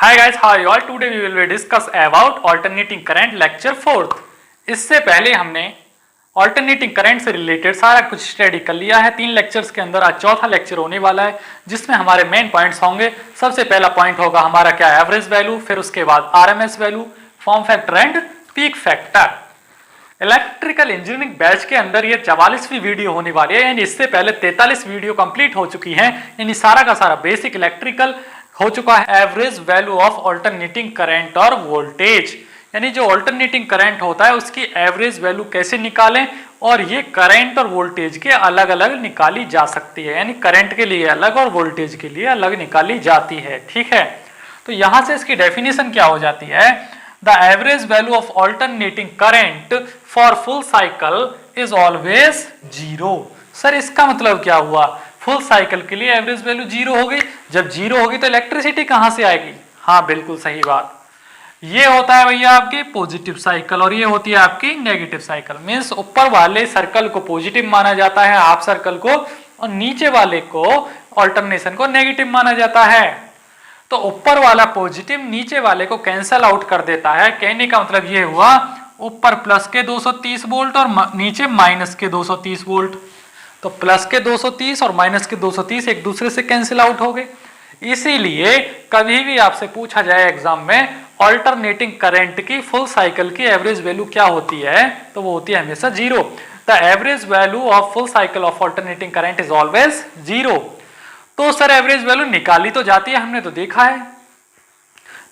Hi guys, how are you all? Today we will discuss about alternating current lecture 4th। इससे पहले हमने alternating current से related सारा कुछ स्टडी कर लिया है 3 लेक्चर्स के अंदर। आज चौथा लेक्चर होने वाला है जिसमें हमारे मेन पॉइंट्स होंगे। सबसे पहला पॉइंट होगा हमारा क्या, एवरेज वैल्यू, फिर उसके बाद RMS value, form factor and peak factor. Electrical engineering batch के अंदर ये 44वीं वीडियो होने वाली है, यानी इससे पहले 43 वीडियो कंप्लीट हो चुकी हैं। यानी सारा का सारा बेसिक इलेक्ट्रिकल हो चुका है। Average value of alternating current और वोल्टेज, यानी जो ऑल्टरनेटिंग करंट होता है उसकी एवरेज वैल्यू कैसे निकालें, और ये करंट और वोल्टेज के अलग अलग निकाली जा सकती है। यानी करंट के लिए अलग और वोल्टेज के लिए अलग निकाली जाती है। ठीक है, तो यहां से इसकी डेफिनेशन क्या हो जाती है, the average value of alternating current for full cycle is always zero. Sir इसका मतलब क्या हुआ, फुल साइकिल के लिए एवरेज वैल्यू जीरो हो गई। जब जीरो होगी तो इलेक्ट्रिसिटी कहां से आएगी? हाँ बिल्कुल सही बात, ये होता है भैया आपकी पॉजिटिव साइकिल और ये होती है आपकी नेगेटिव साइकिल। मीन्स ऊपर वाले सर्कल को पॉजिटिव माना जाता है, हाफ सर्कल को, और नीचे वाले को ऑल्टरनेशन को नेगेटिव माना जाता है। तो ऊपर वाला पॉजिटिव नीचे वाले को कैंसल आउट कर देता है। कहने का मतलब ये हुआ, ऊपर प्लस के 230 वोल्ट और नीचे माइनस के 230 वोल्ट। तो प्लस के 230 और माइनस के 230 एक दूसरे से कैंसिल आउट हो गए। इसीलिए कभी भी आपसे पूछा जाए एग्जाम में ऑल्टरनेटिंग करंट की फुल साइकिल की एवरेज वैल्यू क्या होती है, तो वो होती है हमेशा zero. The average value of full cycle of alternating current is always zero. तो सर एवरेज वैल्यू निकाली तो जाती है, हमने तो देखा है,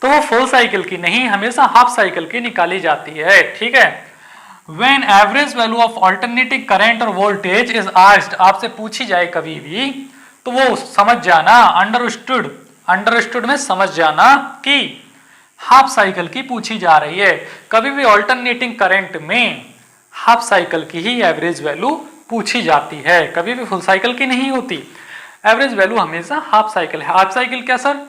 तो वो फुल साइकिल की नहीं, हमेशा हाफ साइकिल की निकाली जाती है। ठीक है, When average value of alternating current और voltage is asked, आपसे पूछी जाए कभी भी तो वो समझ जाना, अंडरस्टूड में समझ जाना कि हाफ साइकिल की पूछी जा रही है। कभी भी ऑल्टरनेटिंग करंट में हाफ साइकिल की ही एवरेज वैल्यू पूछी जाती है, कभी भी फुल साइकिल की नहीं होती। एवरेज वैल्यू हमेशा हाफ साइकिल है। हाफ साइकिल क्या सर,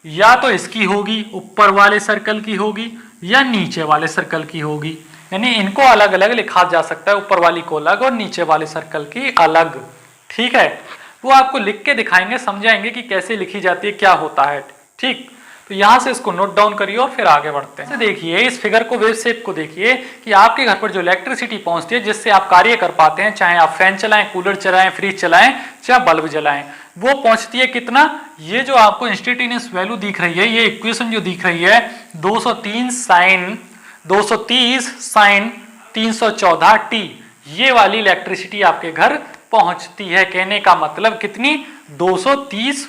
या तो इसकी होगी, ऊपर वाले सर्कल की होगी, या नीचे वाले सर्कल की होगी। यानी इनको अलग अलग लिखा जा सकता है, ऊपर वाली को अलग और नीचे वाले सर्कल की अलग। ठीक है, वो आपको लिख के दिखाएंगे, समझाएंगे कि कैसे लिखी जाती है, क्या होता है। ठीक, तो यहां से इसको नोट डाउन करिए और फिर आगे बढ़ते हैं। देखिए इस फिगर को, वेव शेप को देखिए कि आपके घर पर जो इलेक्ट्रिसिटी पहुंचती है जिससे आप कार्य कर पाते हैं, चाहे आप फैन चलाएं, कूलर चलाएं, फ्रिज चलाएं, चाहे बल्ब जलाएं, वो पहुंचती है कितना, ये जो आपको इंस्टेंटेनियस वैल्यू दिख रही है, ये इक्वेशन जो दिख रही है 230 साइन 314 टी, ये वाली इलेक्ट्रिसिटी आपके घर पहुंचती है। कहने का मतलब कितनी, 230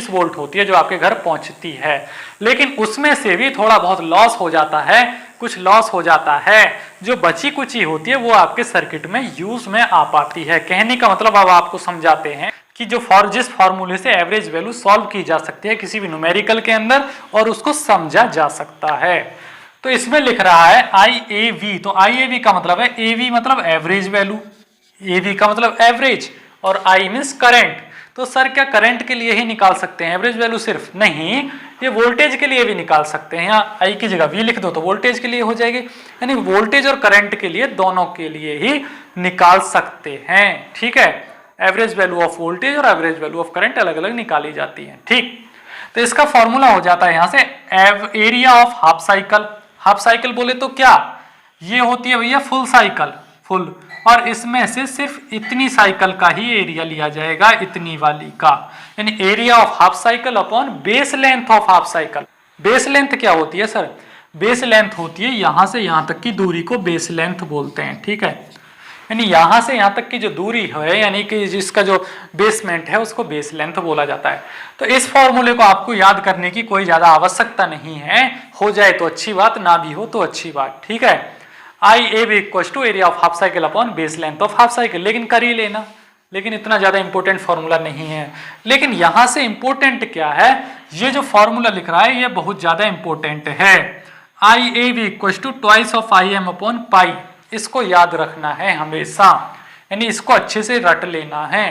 वोल्ट होती है जो आपके घर पहुंचती है। लेकिन उसमें से भी थोड़ा बहुत लॉस हो जाता है, कुछ लॉस हो जाता है, जो बची कुची होती है वो आपके सर्किट में यूज में आ पाती है। कहने का मतलब अब आपको समझाते हैं कि जो जिस फॉर्मूले से एवरेज वैल्यू सॉल्व की जा सकती है किसी भी न्यूमेरिकल के अंदर और उसको समझा जा सकता है। तो इसमें लिख रहा है IAV, तो IAV का मतलब है, AV मतलब एवरेज वैल्यू, AV का मतलब एवरेज, और I मींस करंट। तो सर क्या करंट के लिए ही निकाल सकते हैं एवरेज वैल्यू सिर्फ? नहीं, ये वोल्टेज के लिए भी निकाल सकते हैं। यहाँ I की जगह V लिख दो तो वोल्टेज के लिए हो जाएगी। यानी वोल्टेज और करंट के लिए, दोनों के लिए ही निकाल सकते हैं। ठीक है, एवरेज वैल्यू ऑफ वोल्टेज और एवरेज वैल्यू ऑफ करंट अलग अलग निकाली जाती है। ठीक, तो इसका फॉर्मूला हो जाता है यहाँ से area of half cycle. Half cycle बोले तो क्या, ये होती है भैया फुल साइकिल, फुल, और इसमें से सिर्फ इतनी साइकिल का ही एरिया लिया जाएगा, इतनी वाली का। यानी area of half cycle upon base length of half cycle. Base length क्या होती है सर? बेस लेंथ होती है यहां से यहां तक की दूरी को बेस लेंथ बोलते हैं। ठीक है, यानी यहां से यहां तक की जो दूरी है, यानी कि जिसका जो बेसमेंट है उसको बेस लेंथ बोला जाता है। तो इस फॉर्मूले को आपको याद करने की कोई ज्यादा आवश्यकता नहीं है, हो जाए तो अच्छी बात, ना भी हो तो अच्छी बात। ठीक है, IAB equals to area of half cycle upon base length of half cycle, लेकिन कर ही लेना, लेकिन इतना ज्यादा इंपॉर्टेंट फॉर्मूला नहीं है। लेकिन यहां से इंपॉर्टेंट क्या है, ये जो फॉर्मूला लिख रहा है ये बहुत ज्यादा इंपॉर्टेंट है। IAB equals to twice of IM upon pi, इसको याद रखना है हमेशा, यानी इसको अच्छे से रट लेना है।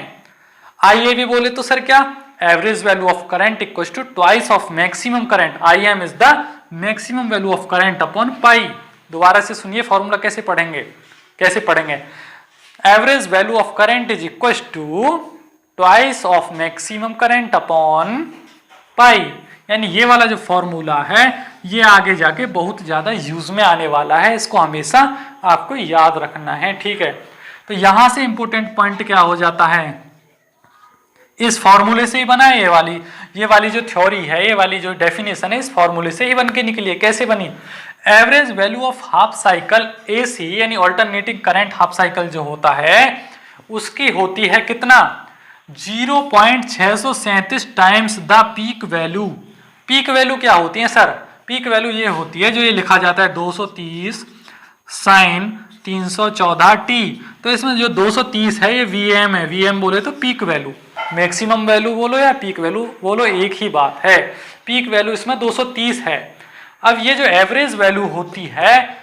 IAB बोले तो सर क्या, average value of current equals to twice of maximum current, IM is the maximum value of current upon pi. दोबारा से सुनिए फॉर्मूला कैसे पढ़ेंगे, average value of current is equals to twice of maximum current upon pi. यानी ये वाला जो formula है ये आगे जाके बहुत ज्यादा यूज में आने वाला है, इसको हमेशा आपको याद रखना है, ठीक है। तो यहां से इंपॉर्टेंट पॉइंट क्या हो जाता है, इस फॉर्मूले से ही बना है ये वाली जो थ्योरी है, ये वाली जो डेफिनेशन है इस फॉर्मूले से ही बन के निकली है। कैसे बनी, average value of half cycle AC यानी ऑल्टरनेटिंग करंट हाफ साइकिल जो होता है उसकी होती है कितना, 0.637 times the peak value. Peak value क्या होती है सर, पीक वैल्यू ये होती है जो ये लिखा जाता है 230 साइन 314 टी। तो इसमें जो 230 है ये वीएम है, वीएम बोले तो पीक वैल्यू, मैक्सिमम वैल्यू बोलो या पीक वैल्यू बोलो एक ही बात है, पीक वैल्यू इसमें 230 है। अब ये जो एवरेज वैल्यू होती है,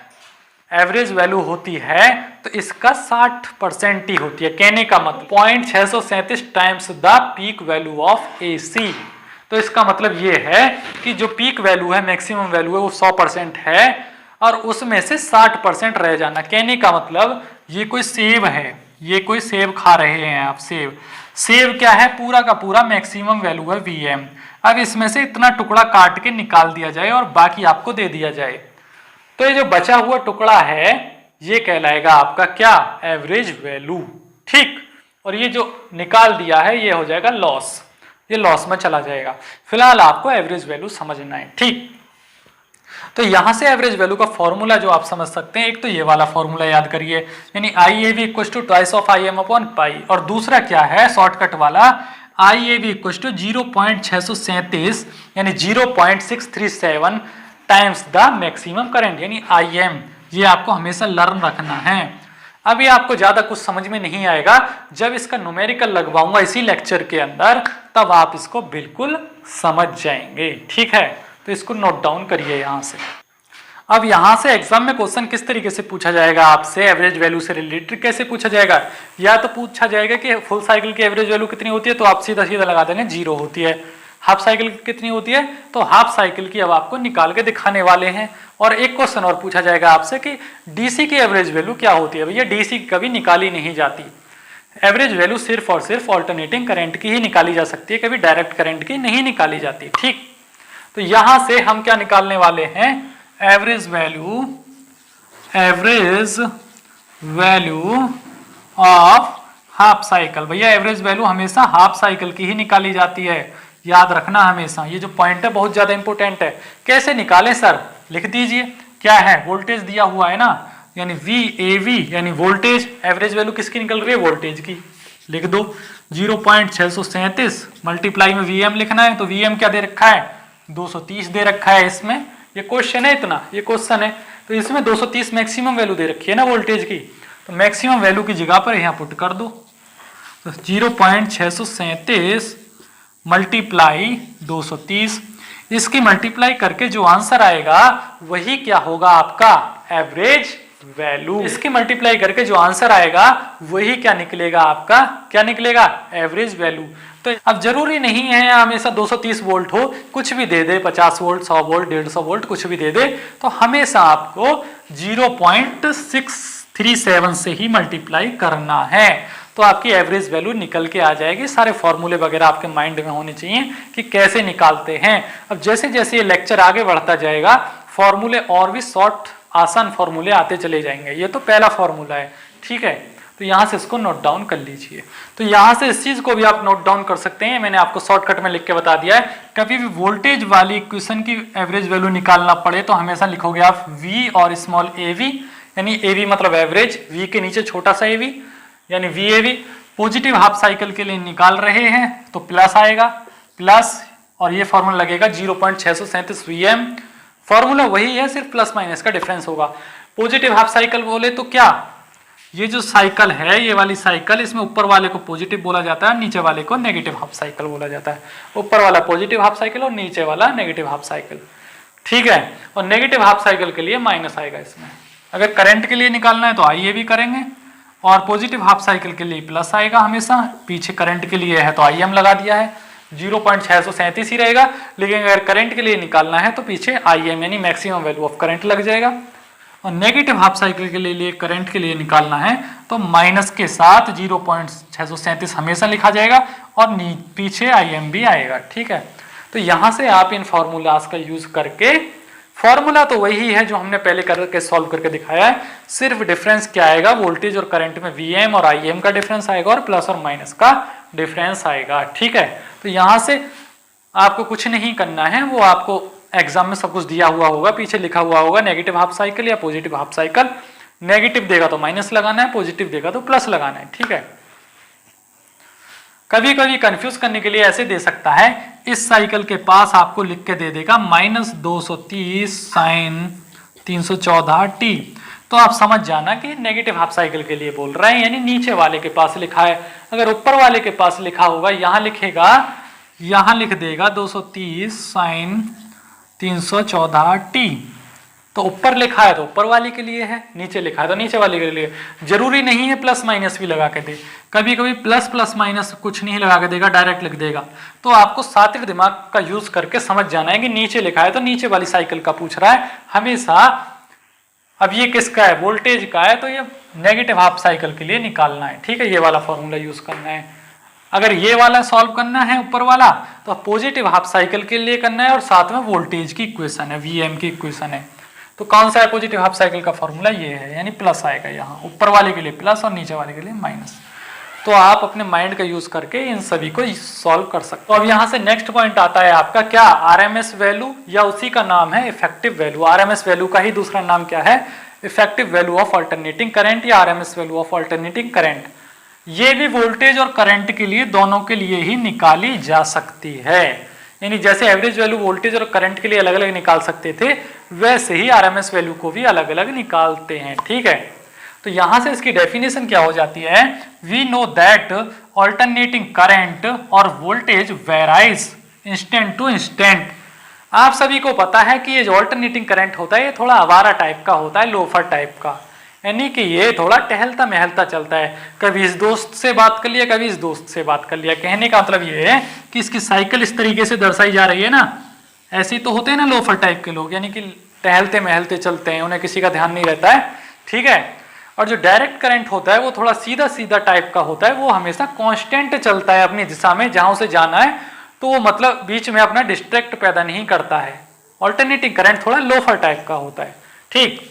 एवरेज वैल्यू होती है तो इसका 60% ही होती है, कहने का मतलब 0.637 times the peak value of AC. तो इसका मतलब ये है कि जो पीक वैल्यू है, मैक्सिमम वैल्यू है वो 100% है और उसमें से 60% रह जाना। कहने का मतलब ये कोई सेब है, ये कोई सेब खा रहे हैं आप, सेब क्या है, पूरा का पूरा मैक्सिमम वैल्यू है वीएम। अब इसमें से इतना टुकड़ा काट के निकाल दिया जाए और बाकी आपको दे दिया जाए, तो ये जो बचा हुआ टुकड़ा है ये कहलाएगा आपका क्या, एवरेज वैल्यू, ठीक। और ये जो निकाल दिया है ये हो जाएगा लॉस, ये लॉस में चला जाएगा। फिलहाल आपको एवरेज वैल्यू समझना है, ठीक। तो यहां से एवरेज वैल्यू का फॉर्मूला जो आप समझ सकते हैं, एक तो ये वाला फॉर्मूला याद करिए, यानी IAV equal to twice of IM upon pi, और दूसरा क्या है शॉर्टकट वाला, IAV इक्वल टू 0.637 यानी 0.637 टाइम्स द मैक्सिमम करंट यानी IM। ये आपको हमेशा लर्न रखना है। अभी आपको ज्यादा कुछ समझ में नहीं आएगा, जब इसका न्यूमेरिकल लगवाऊंगा इसी लेक्चर के अंदर तब आप इसको बिल्कुल समझ जाएंगे, ठीक है। तो इसको नोट डाउन करिए यहां से। अब यहां से एग्जाम में क्वेश्चन किस तरीके से पूछा जाएगा आपसे, एवरेज वैल्यू से रिलेटेड कैसे पूछा जाएगा, या तो पूछा जाएगा कि फुल साइकिल की एवरेज वैल्यू कितनी होती है, तो आप सीधा सीधा लगा देंगे 0 होती है। हाफ साइकिल कितनी होती है, तो हाफ साइकिल की अब आपको निकाल के दिखाने वाले हैं। और एक क्वेश्चन और पूछा जाएगा आपसे कि डीसी की एवरेज वैल्यू क्या होती है। भैया डीसी कभी निकाली नहीं जाती, एवरेज वैल्यू सिर्फ और सिर्फ ऑल्टरनेटिंग करंट की ही निकाली जा सकती है, कभी डायरेक्ट करंट की नहीं निकाली जाती, ठीक। तो यहां से हम क्या निकालने वाले हैं, average value of half cycle. भैया एवरेज वैल्यू हमेशा हाफ साइकिल की ही निकाली जाती है, याद रखना हमेशा। ये जो पॉइंट है बहुत ज्यादा इंपॉर्टेंट है। कैसे निकालें सर, लिख दीजिए क्या है, वोल्टेज दिया हुआ है ना, यानी VAV यानी वोल्टेज, एवरेज वैल्यू किसकी निकल रही है, वोल्टेज की, लिख दो 0.637 मल्टीप्लाई में VM लिखना है। तो VM क्या दे रखा है, 230 दे रखा है। इसमें ये क्वेश्चन है, इतना ये क्वेश्चन है, तो इसमें 230 मैक्सिमम वैल्यू दे रखी है ना वोल्टेज की, तो मैक्सिमम वैल्यू की जगह पर यहाँ पुट कर दो। तो 0.637 मल्टीप्लाई 230, इसकी मल्टीप्लाई करके जो आंसर आएगा वही क्या होगा आपका एवरेज वैल्यू। इसकी मल्टीप्लाई करके जो आंसर आएगा वही क्या निकलेगा आपका, क्या निकलेगा, एवरेज वैल्यू। तो अब जरूरी नहीं है हमेशा 230 वोल्ट हो, कुछ भी दे दे, 50 वोल्ट, 100 वोल्ट, 150 वोल्ट, कुछ भी दे दे, तो हमेशा आपको 0.637 से ही मल्टीप्लाई करना है, तो आपकी एवरेज वैल्यू निकल के आ जाएगी। सारे फॉर्मूले वगैरह आपके माइंड में होने चाहिए कि कैसे निकालते हैं। अब जैसे जैसे ये लेक्चर आगे बढ़ता जाएगा फॉर्मूले और भी शॉर्ट आसान फॉर्मूले आते चले जाएंगे। ये तो पहला फॉर्मूला है, ठीक है। तो यहाँ से इसको नोट डाउन कर लीजिए। तो यहाँ से इस चीज को भी आप नोट डाउन कर सकते हैं, मैंने आपको शॉर्टकट में लिख के बता दिया है। कभी भी वोल्टेज वाली इक्वेशन की एवरेज वैल्यू निकालना पड़े तो हमेशा लिखोगे आप V और स्मॉल AV, यानी AV मतलब एवरेज, V के नीचे छोटा सा AV यानी VAV। पॉजिटिव हाफ साइकिल के लिए निकाल रहे हैं तो प्लस आएगा, प्लस और ये फॉर्मूला लगेगा 0.637 VM। फॉर्मूला वही है, सिर्फ प्लस माइनस का डिफरेंस होगा। पॉजिटिव हाफ साइकिल बोले तो क्या, ये जो साइकिल है ये वाली साइकिल, इसमें ऊपर वाले को पॉजिटिव बोला जाता है, नीचे वाले को नेगेटिव हाफ साइकिल बोला जाता है। ऊपर वाला पॉजिटिव हाफ साइकिल और नीचे वाला नेगेटिव हाफ साइकिल, ठीक है। और नेगेटिव हाफ साइकिल के लिए माइनस आएगा इसमें। अगर करंट के लिए निकालना है तो IAV करेंगे, और पॉजिटिव हाफ साइकिल के लिए प्लस आएगा हमेशा। पीछे करंट के लिए है तो IM लगा दिया है, 0.637 ही रहेगा। लेकिन अगर करंट के लिए निकालना है तो पीछे IM यानी मैक्सिमम वैल्यू ऑफ करंट लग जाएगा। और नेगेटिव हाफ साइकिल के लिए करंट के लिए निकालना है तो माइनस के साथ 0.637 हमेशा लिखा जाएगा और पीछे IM भी आएगा, ठीक है। तो यहां से आप इन फॉर्मूलाज का यूज करके, फॉर्मूला तो वही है जो हमने पहले करके सॉल्व करके दिखाया है, सिर्फ डिफरेंस क्या आएगा, वोल्टेज और करंट में Vm और Im का डिफरेंस आएगा और प्लस और माइनस का डिफरेंस आएगा। ठीक है, तो यहां से आपको कुछ नहीं करना है, वो आपको एग्जाम में सब कुछ दिया हुआ होगा, पीछे लिखा हुआ होगा नेगेटिव हाफ साइकिल या पॉजिटिव हाफ साइकिल। नेगेटिव देगा तो माइनस लगाना है, पॉजिटिव देगा तो प्लस लगाना है। ठीक है, कभी कभी कंफ्यूज करने के लिए ऐसे दे सकता है, इस साइकिल के पास आपको लिख के दे देगा -230 sin 314t, तो आप समझ जाना कि नेगेटिव हाफ साइकिल के लिए बोल रहा है, यानी नीचे वाले के पास लिखा है। अगर ऊपर वाले के पास लिखा होगा, यहां लिखेगा, यहां लिख देगा 230 sin 314t, तो ऊपर लिखा है तो ऊपर वाले के लिए है, नीचे लिखा है तो नीचे वाले के लिए। जरूरी नहीं है प्लस माइनस भी लगा के दे, कभी कभी प्लस प्लस माइनस कुछ नहीं लगा के देगा, डायरेक्ट लिख देगा। तो आपको सातिर दिमाग का यूज करके समझ जाना है कि नीचे लिखा है तो नीचे वाली साइकिल का पूछ रहा है हमेशा। अब ये किसका है, वोल्टेज का है, तो ये नेगेटिव हाफ साइकिल के लिए निकालना है। ठीक है, ये वाला फॉर्मूला यूज करना है। अगर ये वाला सॉल्व करना है ऊपर वाला, तो पॉजिटिव हाफ साइकिल के लिए करना है और साथ में वोल्टेज की इक्वेशन है, Vm की इक्वेशन है। तो कौन सा है पॉजिटिव हाफ साइकिल का फॉर्मूला, ये है, यानी प्लस आएगा यहाँ, ऊपर वाले के लिए प्लस और नीचे वाले के लिए माइनस। तो आप अपने माइंड का यूज करके इन सभी को सॉल्व कर सकते हो। अब यहाँ से नेक्स्ट पॉइंट आता है आपका क्या, आरएमएस वैल्यू, या उसी का नाम है इफेक्टिव वैल्यू। आरएमएस वैल्यू का ही दूसरा नाम क्या है, effective value of alternating current या RMS value of alternating current. ये भी वोल्टेज और करंट के लिए, दोनों के लिए ही निकाली जा सकती है। यानी जैसे एवरेज वैल्यू वोल्टेज और करंट के लिए अलग अलग निकाल सकते थे, वैसे ही आरएमएस वैल्यू को भी अलग अलग निकालते हैं। ठीक है, तो यहां से इसकी डेफिनेशन क्या हो जाती है, we know that alternating current और voltage varies instant to instant. आप सभी को पता है कि ये जो ऑल्टरनेटिंग करंट होता है, ये थोड़ा आवारा टाइप का होता है, लोफर टाइप का, यानी कि ये थोड़ा टहलता महलता चलता है। कभी इस दोस्त से बात कर लिया, कभी इस दोस्त से बात कर लिया। कहने का मतलब ये है कि इसकी साइकिल इस तरीके से दर्शाई जा रही है ना, ऐसे तो होते हैं ना लोफर टाइप के लोग, यानी कि टहलते महलते चलते हैं, उन्हें किसी का ध्यान नहीं रहता है। ठीक है, और जो डायरेक्ट करंट होता है वो थोड़ा सीधा सीधा टाइप का होता है, वो हमेशा कांस्टेंट चलता है अपनी दिशा में, जहां उसे जाना है, तो वो मतलब बीच में अपना डिस्ट्रैक्ट पैदा नहीं करता है। ऑल्टरनेटिंग करंट थोड़ा लोफर टाइप का होता है। ठीक,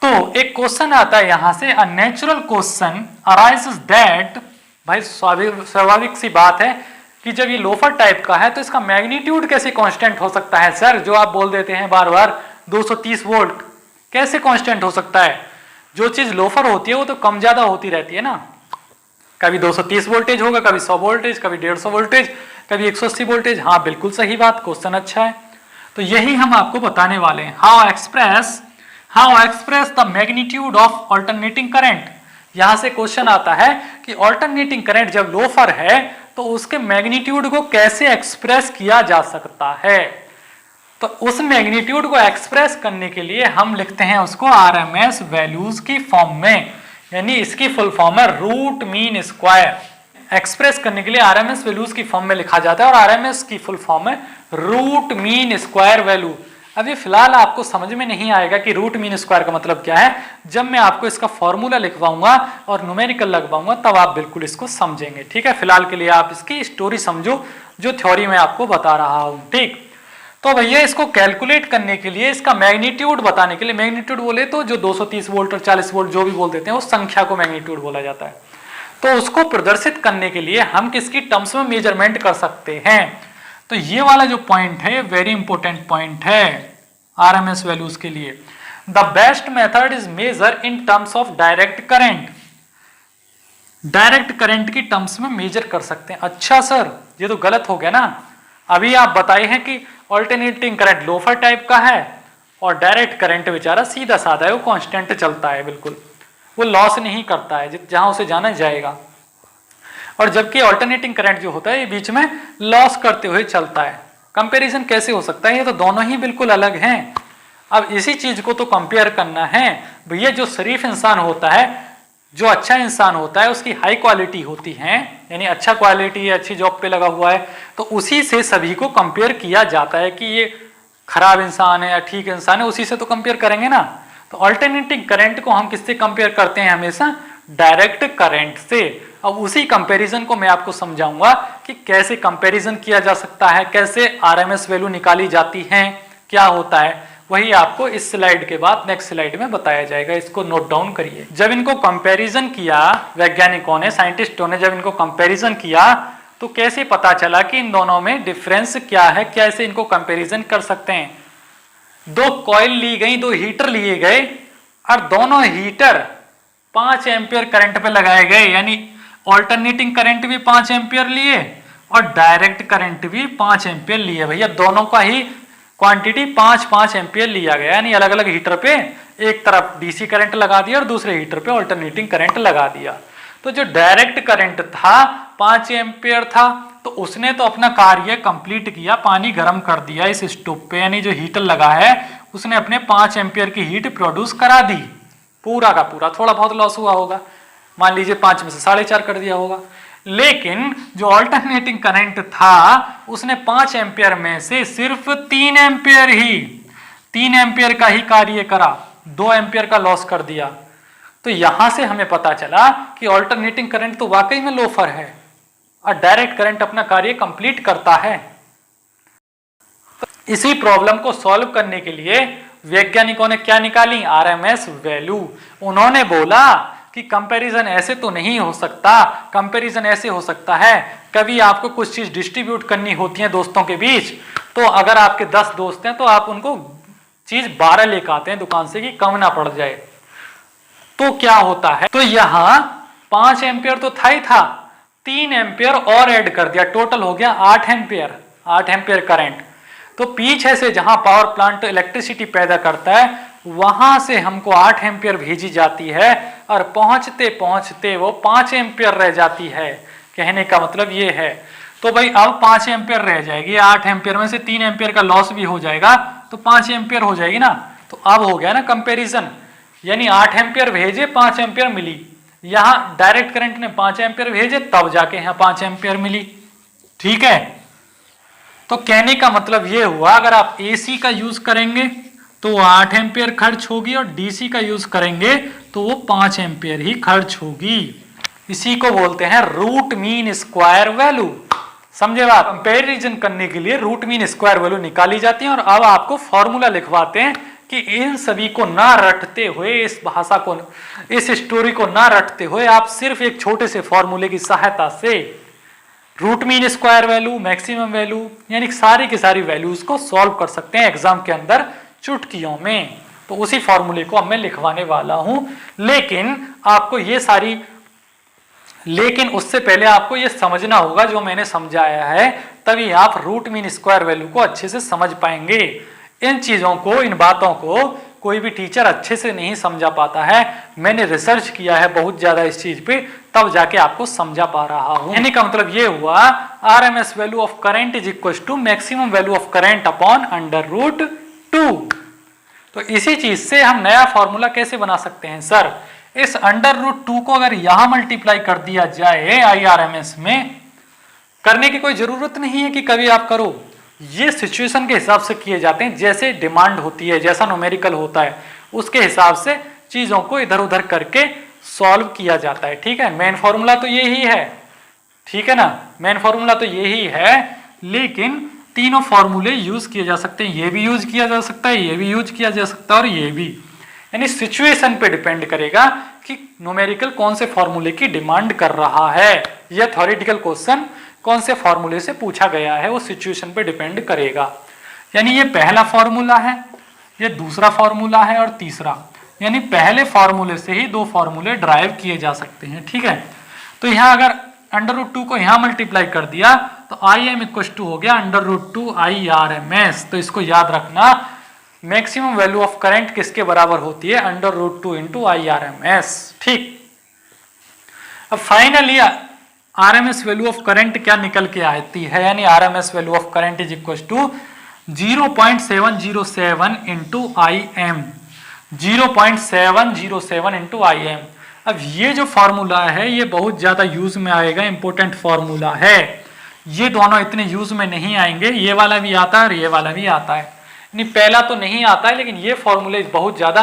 तो एक क्वेश्चन आता है यहां से, a natural question arises that, भाई स्वाभाविक सी बात है कि जब ये लोफर टाइप का है तो इसका मैग्नीट्यूड कैसे कांस्टेंट हो सकता है सर, जो आप बोल देते हैं बार बार 230 वोल्ट कैसे कांस्टेंट हो सकता है। जो चीज लोफर होती है वो तो कम ज्यादा होती रहती है ना, कभी 230 वोल्टेज होगा, कभी 100 वोल्टेज, कभी 150 वोल्टेज, कभी 180 वोल्टेज। हाँ बिल्कुल सही बात, क्वेश्चन अच्छा है। तो यही हम आपको बताने वाले हैं, how express the magnitude of alternating current. यहां से क्वेश्चन आता है कि अल्टरनेटिंग करंट जब लोफर है तो उसके मैग्नीट्यूड को कैसे एक्सप्रेस किया जा सकता है। तो उस मैग्नीट्यूड को एक्सप्रेस करने के लिए हम लिखते हैं उसको आरएमएस वैल्यूज की फॉर्म में, यानी इसकी फुल फॉर्म है रूट मीन स्क्वायर। एक्सप्रेस करने के लिए आरएमएस वैल्यूज की फॉर्म में लिखा जाता है और आरएमएस की फुल फॉर्म है रूट मीन स्क्वायर वैल्यू। अभी फिलहाल आपको समझ में नहीं आएगा कि रूट मीन स्क्वायर का मतलब क्या है, जब मैं आपको इसका फॉर्मूला लिखवाऊंगा और न्यूमेरिकल लगवाऊंगा तब आप बिल्कुल इसको समझेंगे। ठीक है, फिलहाल के लिए आप इसकी स्टोरी समझो जो थ्योरी में आपको बता रहा हूं। ठीक, तो भैया इसको कैलकुलेट करने के लिए, इसका मैग्नीट्यूड बताने के लिए, मैग्नीट्यूड बोले तो जो 230 वोल्ट और 40 वोल्ट जो भी बोल देते हैं उस संख्या को मैग्नीट्यूड बोला जाता है। तो उसको प्रदर्शित करने के लिए हम किसकी टर्म्स में मेजरमेंट कर सकते हैं, तो ये वाला जो पॉइंट है वेरी इंपॉर्टेंट पॉइंट है आरएमएस वैल्यूज के लिए। The best method is measure in terms of direct current. Direct current की टर्म्स में मेजर कर सकते हैं। अच्छा सर ये तो गलत हो गया ना, अभी आप बताए हैं कि ऑल्टरनेटिंग करंट लोफर टाइप का है और डायरेक्ट करंट बेचारा सीधा साधा है, वो कांस्टेंट चलता है, बिल्कुल वो लॉस नहीं करता है, जहां उसे जाना जाएगा। और जबकि ऑल्टरनेटिंग करंट जो होता है ये बीच में लॉस करते हुए चलता है। कंपैरिजन कैसे हो सकता है, ये तो दोनों ही बिल्कुल अलग हैं। अब इसी चीज को तो कंपेयर करना है भैया। जो शरीफ इंसान होता है, जो अच्छा इंसान होता है, उसकी हाई क्वालिटी होती है, यानी अच्छा क्वालिटी है, अच्छी जॉब पे लगा हुआ है, तो उसी से सभी को कंपेयर किया जाता है कि ये खराब इंसान है या ठीक इंसान है, उसी से तो कंपेयर करेंगे ना। तो अल्टरनेटिंग करंट को हम किससे कंपेयर करते हैं हमेशा, डायरेक्ट करंट से। अब उसी कंपैरिजन को मैं आपको समझाऊंगा कि कैसे कंपैरिजन किया जा सकता है, कैसे आरएमएस वैल्यू निकाली जाती है, क्या होता है, वही आपको इस स्लाइड के बाद नेक्स्ट स्लाइड में बताया जाएगा। इसको नोट डाउन करिए। जब इनको कंपैरिजन किया वैज्ञानिकों ने, साइंटिस्टों ने जब इनको कंपैरिजन किया तो कैसे पता चला कि इन दोनों में डिफरेंस क्या है, कैसे इनको कंपैरिजन कर सकते हैं। दो कॉइल ली गई, दो हीटर लिए गए और दोनों हीटर 5 एम्पियर करंट पे लगाए गए, यानी ऑल्टरनेटिंग करंट भी 5 एम्पियर लिए और डायरेक्ट करंट भी 5 एम्पियर लिए। भैया दोनों का ही क्वांटिटी 5-5 एम्पियर लिया गया, यानी अलग अलग हीटर पे एक तरफ डीसी करंट लगा दिया और दूसरे हीटर पे ऑल्टरनेटिंग करंट लगा दिया। तो जो डायरेक्ट करंट था 5 एम्पियर था, तो उसने तो अपना कार्य कंप्लीट किया, पानी गर्म कर दिया इस स्टोव पे, यानी जो हीटर लगा है उसने अपने 5 एम्पियर की हीट प्रोड्यूस करा दी, पूरा का पूरा। थोड़ा बहुत लॉस हुआ होगा, मान लीजिए 5 में से 4.5 कर दिया होगा। लेकिन जो ऑल्टरनेटिंग करंट था उसने 5 एम्पियर में से सिर्फ 3 एम्पियर का ही कार्य करा, 2 एम्पियर का लॉस कर दिया। तो यहां से हमें पता चला कि ऑल्टरनेटिंग करंट तो वाकई में लोफर है और डायरेक्ट करंट अपना कार्य कंप्लीट करता है। तो इसी प्रॉब्लम को सॉल्व करने के लिए वैज्ञानिकों ने क्या निकाली, आरएमएस वैल्यू। उन्होंने बोला कि कंपैरिजन ऐसे तो नहीं हो सकता, कंपैरिजन ऐसे हो सकता है कभी आपको कुछ चीज डिस्ट्रीब्यूट करनी होती है दोस्तों के बीच, तो अगर आपके 10 दोस्त हैं तो आप उनको चीज 12 लेकर आते हैं दुकान से कि कम ना पड़ जाए। तो क्या होता है, तो यहां 5 एम्पियर तो था ही था, 3 एम्पियर और ऐड कर दिया, टोटल हो गया 8 एम्पियर करंट। तो पीछे से जहां पावर प्लांट इलेक्ट्रिसिटी पैदा करता है वहां से हमको 8 एम्पियर भेजी जाती है और पहुंचते पहुंचते वो 5 एम्पियर रह जाती है। कहने का मतलब ये है। तो भाई अब 5 एम्पियर रह जाएगी, 8 एम्पियर में से 3 एम्पियर का लॉस भी हो जाएगा तो 5 एम्पियर हो जाएगी ना। तो अब हो गया ना कंपेरिजन, यानी 8 एम्पियर भेजे 5 एम्पियर मिली, यहां डायरेक्ट करंट ने 5 एम्पियर भेजे तब जाके यहां 5 एम्पियर मिली। ठीक है, तो कहने का मतलब ये हुआ अगर आप एसी का यूज करेंगे तो 8 एम्पियर खर्च होगी और डीसी का यूज करेंगे तो वो 5 एम्पियर ही खर्च होगी। इसी को बोलते हैं रूट मीन स्क्वायर वैल्यू। समझे बात? कंपैरिजन करने के लिए रूट मीन स्क्वायर वैल्यू निकाली जाती है और अब आपको फॉर्मूला लिखवाते हैं कि इन सभी को ना रटते हुए, इस भाषा को, इस स्टोरी को ना रटते हुए आप सिर्फ एक छोटे से फॉर्मूले की सहायता से root mean square value, maximum value, यानी सारी की सारी वैल्यूज को सॉल्व कर सकते हैं एग्जाम के अंदर चुटकियों में। तो उसी फॉर्मूले को अब मैं लिखवाने वाला हूं, लेकिन उससे पहले आपको यह समझना होगा जो मैंने समझाया है, तभी आप रूट मीन स्क्वायर वैल्यू को अच्छे से समझ पाएंगे। इन चीजों को, इन बातों को कोई भी टीचर अच्छे से नहीं समझा पाता है। मैंने रिसर्च किया है बहुत ज्यादा इस चीज पे, तब जाके आपको समझा पा रहा हूं। यानी का मतलब ये हुआ RMS value of current is equal to maximum value of current upon under root 2। तो इसी चीज से हम नया फॉर्मूला कैसे बना सकते हैं सर, इस अंडर रूट 2 को अगर यहां मल्टीप्लाई कर दिया जाए आईआरएमएस में, करने की कोई जरूरत नहीं है कि कभी आप करो, ये सिचुएशन के हिसाब से किए जाते हैं, जैसे डिमांड होती है, जैसा न्यूमेरिकल होता है उसके हिसाब से चीजों को इधर उधर करके सॉल्व किया जाता है। ठीक है, मेन फॉर्मूला तो यही है, ठीक है ना, मेन फॉर्मूला तो यही है, लेकिन तीनों फॉर्मूले यूज किए जा सकते हैं, ये भी यूज किया जा सकता है, ये भी यूज किया जा सकता है और ये भी, यानी सिचुएशन पे डिपेंड करेगा कि न्यूमेरिकल कौन से फॉर्मूले की डिमांड कर रहा है, यह थ्योरेटिकल क्वेश्चन कौन से फॉर्मूले से पूछा गया है वो सिचुएशन पे डिपेंड करेगा। यानी ये पहला फॉर्मूला है, ये दूसरा फॉर्मूला है और तीसरा, यानी पहले फॉर्मूले से ही 2 फॉर्मूले ड्राइव किए जा सकते हैं। ठीक है, तो यहाँ अगर अंडर रूट 2 को यहाँ मल्टीप्लाई कर दिया तो आई एम इक्वल टू हो गया under root 2 I R M S. तो इसको याद रखना, मैक्सिमम वैल्यू ऑफ करंट किसके बराबर होती है, under root 2 into I R M S. ठीक, अब finally RMS value of current क्या निकल के आती है, यानी RMS value of current is equal to 0.707 into I M, 0.707 into I M. अब ये जो फॉर्मूला है ये बहुत ज्यादा यूज में आएगा, इंपॉर्टेंट फॉर्मूला है, ये दोनों इतने यूज में नहीं आएंगे, ये वाला भी आता है और ये वाला भी आता है, यानी पहला तो नहीं आता है लेकिन ये फॉर्मूले बहुत ज्यादा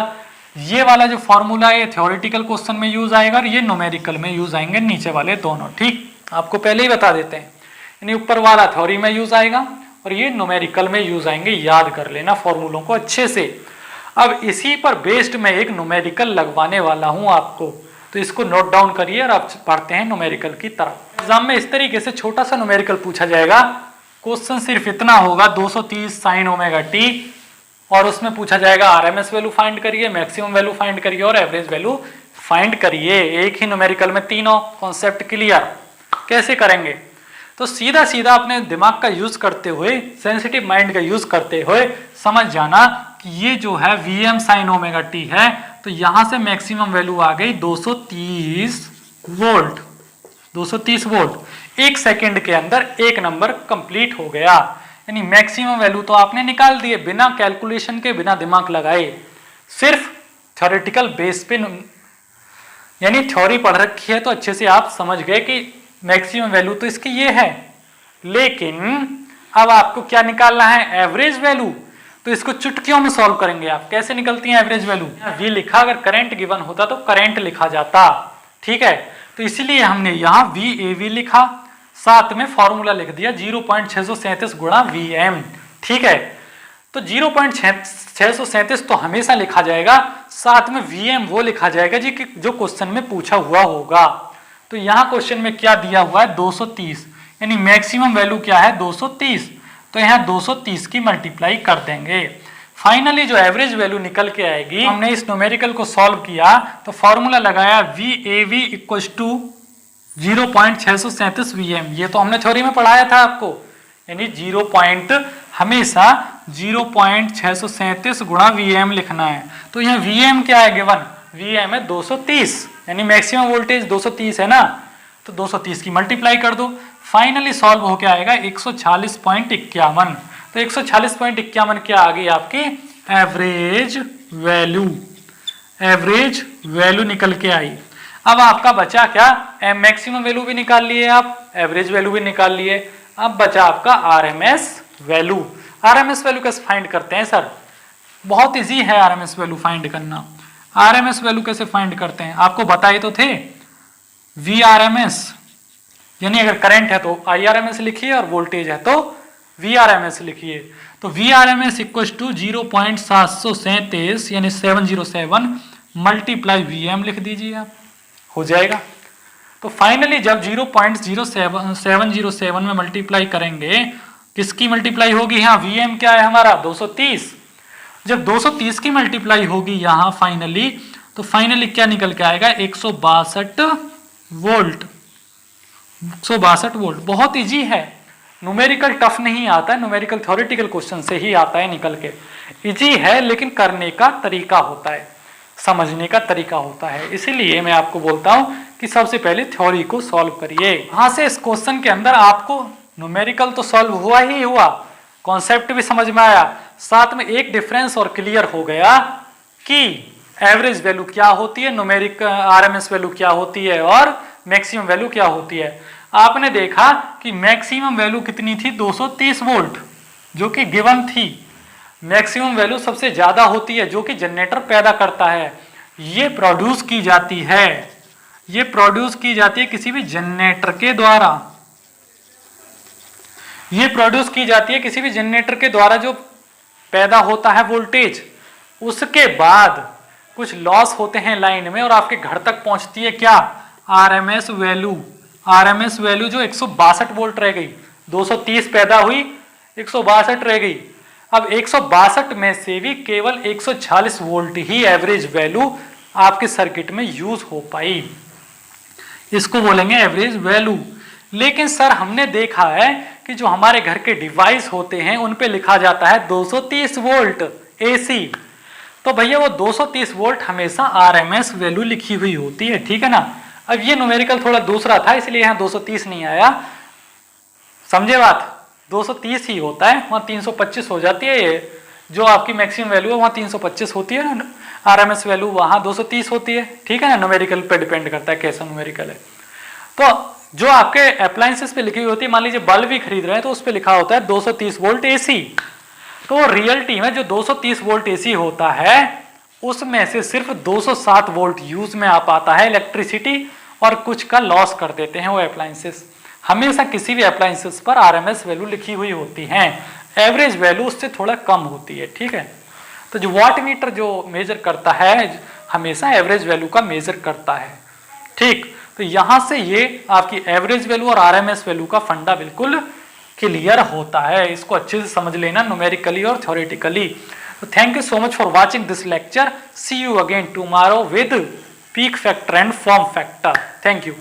ये वाला जो फॉर्मूला है ये थ्योरेटिकल क्वेश्चन में यूज आएगा और ये न्यूमेरिकल में यूज आएंगे, नीचे वाले दोनों। ठीक, आपको पहले ही बता देते हैं, यानी ऊपर वाला थ्योरी में यूज आएगा और ये न्यूमेरिकल में यूज आएंगे। याद कर लेना फॉर्मूलों को अच्छे से। अब इसी पर बेस्ड में एक न्यूमेरिकल लगवाने वाला हूं आपको, तो इसको नोट डाउन करिए और आप पढ़ते हैं न्यूमेरिकल की तरफ। एग्जाम में इस तरीके से छोटा सा न्यूमेरिकल पूछा जाएगा। क्वेश्चन सिर्फ इतना होगा 230 साइन ओमेगा टी, और उसमें पूछा जाएगा आरएमएस वैल्यू फाइंड करिए, मैक्सिमम वैल्यू फाइंड करिए और एवरेज वैल्यू फाइंड करिए। एक ही न्यूमेरिकल में तीनों कॉन्सेप्ट क्लियर। कैसे करेंगे? तो सीधा सीधा अपने दिमाग का यूज करते हुए, सेंसिटिव माइंड का यूज करते हुए समझ जाना कि ये जो है Vm साइन ओमेगा टी है, तो यहां से मैक्सिमम वैल्यू आ गई 230 वोल्ट। 230 वोल्ट, एक सेकेंड के अंदर एक नंबर कंप्लीट हो गया। यानी मैक्सिमम वैल्यू तो आपने निकाल दिए बिना कैलकुलेशन के, बिना दिमाग लगाए, सिर्फ थ्योरेटिकल बेस पे। यानी थ्योरी पढ़ रखी है तो अच्छे से आप समझ गए कि मैक्सिमम वैल्यू तो इसकी ये है, लेकिन अब आपको क्या निकालना है? Average value. तो इसको चुटकियों में सॉल्व करेंगे आप। कैसे निकलती है एवरेज वैल्यू? वी लिखा, अगर करंट गिवन होता तो करंट लिखा जाता। ठीक है, तो इसलिए हमने यहाँ VAV लिखा, साथ में फॉर्मूला लिख दिया 0.637 गुणा VM। ठीक है, तो 0.637 तो हमेशा लिखा जाएगा, साथ में VM वो लिखा जाएगा जी कि जो क्वेश्चन में पूछा हुआ होगा। तो यहाँ क्वेश्चन में क्या दिया हुआ है? 230, यानी मैक्सिमम वैल्यू क्या है? 230। तो यहाँ 230 की मल्टीप्लाई कर देंगे। फाइनली जो एवरेज वैल्यू निकल के आएगी, हमने इस न्यूमेरिकल को सॉल्व किया तो फॉर्मूला लगाया VAV इक्वल टू 0.637 VM। ये तो हमने थ्योरी में पढ़ाया था आपको, यानी 0 पॉइंट हमेशा 0.637 गुणा VM लिखना है। तो यहाँ VM क्या है गिवन? VM है 230, यानी मैक्सिमम वोल्टेज 230 है ना, तो 230 की मल्टीप्लाई कर दो। फाइनली सॉल्व होके आएगा 140.51। तो 140.51 क्या आ गई आपकी? Average value. एवरेज वैल्यू निकल के आई। अब आपका बचा क्या? मैक्सिमम वैल्यू भी निकाल लिए आप, एवरेज वैल्यू भी निकाल लिए। अब बचा आपका आरएमएस वैल्यू। आरएमएस वैल्यू कैसे फाइंड करते हैं सर? बहुत इजी है आरएमएस वैल्यू फाइंड करना। आरएमएस वैल्यू कैसे फाइंड करते हैं आपको बताए तो थे। VRMS, यानी अगर करंट है तो IRMS लिखिए और वोल्टेज है तो VRMS लिखिए। तो VRMS इक्वल टू 0.737 यानी 707 मल्टीप्लाई VM लिख दीजिए आप, हो जाएगा। तो फाइनली जब 0.0707 में मल्टीप्लाई करेंगे, किसकी मल्टीप्लाई होगी? यहाँ VM क्या है हमारा? 230। जब 230 की मल्टीप्लाई होगी यहाँ फाइनली, तो फाइनली क्या निकल के आएगा? 162 वोल्ट। 162 वोल्ट। बहुत इजी है, न्यूमेरिकल टफ नहीं आता है, न्यूमेरिकल थ्योरेटिकल क्वेश्चन से ही आता है निकल के। इजी है लेकिन करने का तरीका होता है, समझने का तरीका होता है। इसीलिए मैं आपको बोलता हूं कि सबसे पहले थ्योरी को सॉल्व करिए। वहां से इस क्वेश्चन के अंदर आपको न्यूमेरिकल तो सॉल्व हुआ ही हुआ, कॉन्सेप्ट भी समझ में आया, साथ में एक डिफरेंस और क्लियर हो गया कि एवरेज वैल्यू क्या होती है, न्यूमेरिक आरएमएस वैल्यू क्या होती है और मैक्सिमम वैल्यू क्या होती है। आपने देखा कि मैक्सिमम वैल्यू कितनी थी? 230 वोल्ट, जो कि गिवन थी। मैक्सिमम वैल्यू सबसे ज्यादा होती है जो कि जनरेटर पैदा करता है। ये प्रोड्यूस की जाती है, ये प्रोड्यूस की जाती है किसी भी जनरेटर के द्वारा। ये प्रोड्यूस की जाती है किसी भी जनरेटर के द्वारा, जो पैदा होता है वोल्टेज। उसके बाद कुछ लॉस होते हैं लाइन में और आपके घर तक पहुंचती है क्या? RMS value. आरएमएस वैल्यू जो 162 वोल्ट रह गई, 230 पैदा हुई, 162 रह गई। अब 162 में से भी केवल 140 वोल्ट ही एवरेज वैल्यू आपके सर्किट में यूज हो पाई, इसको बोलेंगे एवरेज वैल्यू। लेकिन सर हमने देखा है कि जो हमारे घर के डिवाइस होते हैं उन पे लिखा जाता है 230 वोल्ट एसी। तो भैया वो 230 वोल्ट हमेशा आरएमएस वैल्यू लिखी हुई होती है, ठीक है ना। अब ये न्यूमेरिकल थोड़ा दूसरा था इसलिए यहाँ 230 नहीं आया, समझे बात? 230 ही होता है, वहाँ 325 हो जाती है। ये जो आपकी मैक्सिमम वैल्यू है वहाँ 325 होती है ना, आरएमएस वैल्यू वहाँ 230 होती है, ठीक है ना। न्यूमेरिकल पे डिपेंड करता है कैसा न्यूमेरिकल है। तो जो आपके अप्लायंसेस पे लिखी हुई होती है, मान लीजिए बल्ब भी खरीद रहे हैं तो उस पर लिखा होता है 230 वोल्ट एसी। तो रियलिटी में जो 230 वोल्ट एसी होता है उसमें से सिर्फ 207 वोल्ट यूज में आ पाता है इलेक्ट्रिसिटी और कुछ का लॉस कर देते हैं वो अप्लायंसेस। हमेशा किसी भी अप्लायंसेस पर आरएमएस वैल्यू लिखी हुई होती है, एवरेज वैल्यू उससे थोड़ा कम होती है, ठीक है। तो जो वाट मीटर जो मेजर करता है हमेशा एवरेज वैल्यू का मेजर करता है, ठीक। तो यहां से ये आपकी एवरेज वैल्यू और आरएमएस वैल्यू का फंडा बिल्कुल क्लियर होता है। इसको अच्छे से समझ लेना न्यूमेरिकली और थ्योरेटिकली। तो thank you so much for watching this lecture. See you again tomorrow with peak factor and form factor. Thank you.